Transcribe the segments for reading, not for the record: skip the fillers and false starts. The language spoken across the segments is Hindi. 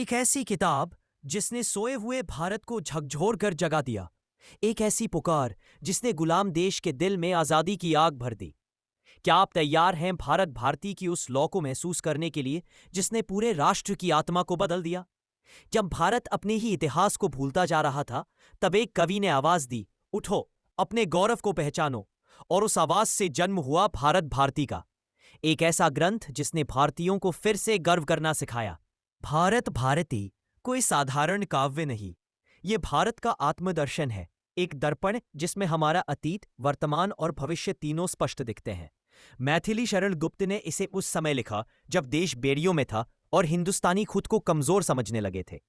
एक ऐसी किताब जिसने सोए हुए भारत को झकझोर कर जगा दिया। एक ऐसी पुकार जिसने गुलाम देश के दिल में आजादी की आग भर दी। क्या आप तैयार हैं भारत भारती की उस लौ को महसूस करने के लिए जिसने पूरे राष्ट्र की आत्मा को बदल दिया? जब भारत अपने ही इतिहास को भूलता जा रहा था, तब एक कवि ने आवाज दी, उठो, अपने गौरव को पहचानो। और उस आवाज से जन्म हुआ भारत भारती का एक ऐसा ग्रंथ जिसने भारतीयों को फिर से गर्व करना सिखाया। भारत भारती कोई साधारण काव्य नहीं, ये भारत का आत्मदर्शन है, एक दर्पण जिसमें हमारा अतीत, वर्तमान और भविष्य तीनों स्पष्ट दिखते हैं। मैथिली शरण गुप्त ने इसे उस समय लिखा जब देश बेड़ियों में था और हिंदुस्तानी खुद को कमजोर समझने लगे थे।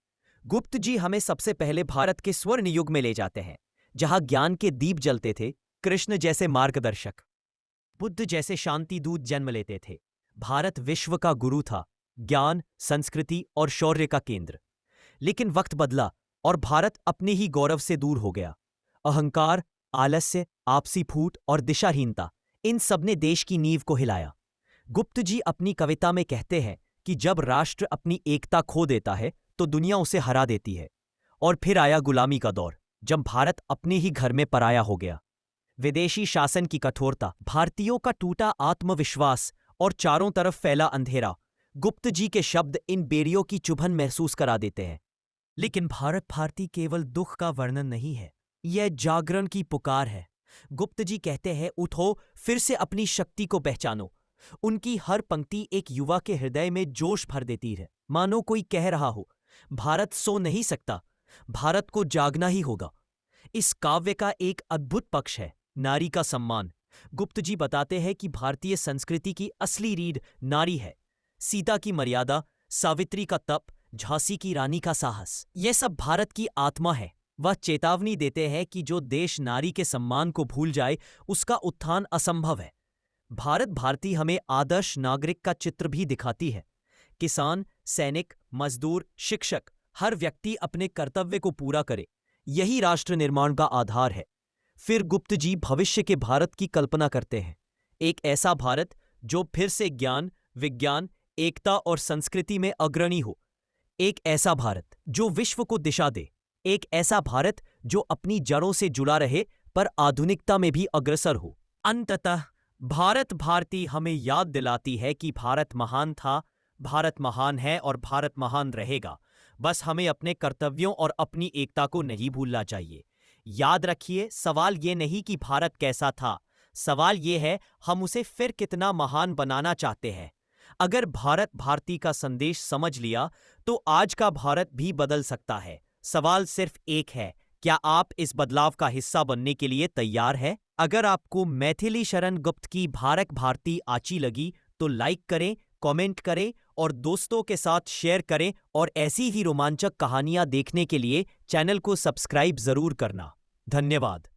गुप्त जी हमें सबसे पहले भारत के स्वर्ण युग में ले जाते हैं, जहां ज्ञान के दीप जलते थे, कृष्ण जैसे मार्गदर्शक, बुद्ध जैसे शांति दूत जन्म लेते थे। भारत विश्व का गुरु था, ज्ञान, संस्कृति और शौर्य का केंद्र। लेकिन वक्त बदला और भारत अपने ही गौरव से दूर हो गया। अहंकार, आलस्य, आपसी फूट और दिशाहीनता, इन सब ने देश की नींव को हिलाया। गुप्त जी अपनी कविता में कहते हैं कि जब राष्ट्र अपनी एकता खो देता है तो दुनिया उसे हरा देती है। और फिर आया गुलामी का दौर, जब भारत अपने ही घर में पराया हो गया। विदेशी शासन की कठोरता, भारतीयों का टूटा आत्मविश्वास और चारों तरफ फैला अंधेरा, गुप्त जी के शब्द इन बेड़ियों की चुभन महसूस करा देते हैं। लेकिन भारत भारती केवल दुख का वर्णन नहीं है, यह जागरण की पुकार है। गुप्त जी कहते हैं, उठो, फिर से अपनी शक्ति को पहचानो। उनकी हर पंक्ति एक युवा के हृदय में जोश भर देती है, मानो कोई कह रहा हो, भारत सो नहीं सकता, भारत को जागना ही होगा। इस काव्य का एक अद्भुत पक्ष है नारी का सम्मान। गुप्त जी बताते हैं कि भारतीय संस्कृति की असली रीढ़ नारी है। सीता की मर्यादा, सावित्री का तप, झांसी की रानी का साहस, यह सब भारत की आत्मा है। वह चेतावनी देते हैं कि जो देश नारी के सम्मान को भूल जाए, उसका उत्थान असंभव है। भारत भारती हमें आदर्श नागरिक का चित्र भी दिखाती है। किसान, सैनिक, मजदूर, शिक्षक, हर व्यक्ति अपने कर्तव्य को पूरा करे, यही राष्ट्र निर्माण का आधार है। फिर गुप्त जी भविष्य के भारत की कल्पना करते हैं, एक ऐसा भारत जो फिर से ज्ञान, विज्ञान, एकता और संस्कृति में अग्रणी हो। एक ऐसा भारत जो विश्व को दिशा दे। एक ऐसा भारत जो अपनी जड़ों से जुड़ा रहे पर आधुनिकता में भी अग्रसर हो। अंततः भारत भारती हमें याद दिलाती है कि भारत महान था, भारत महान है और भारत महान रहेगा। बस हमें अपने कर्तव्यों और अपनी एकता को नहीं भूलना चाहिए। याद रखिए, सवाल ये नहीं कि भारत कैसा था, सवाल ये है हम उसे फिर कितना महान बनाना चाहते हैं। अगर भारत भारती का संदेश समझ लिया तो आज का भारत भी बदल सकता है। सवाल सिर्फ एक है, क्या आप इस बदलाव का हिस्सा बनने के लिए तैयार है? अगर आपको मैथिली शरण गुप्त की भारत भारती अच्छी लगी तो लाइक करें, कमेंट करें और दोस्तों के साथ शेयर करें। और ऐसी ही रोमांचक कहानियां देखने के लिए चैनल को सब्सक्राइब जरूर करना। धन्यवाद।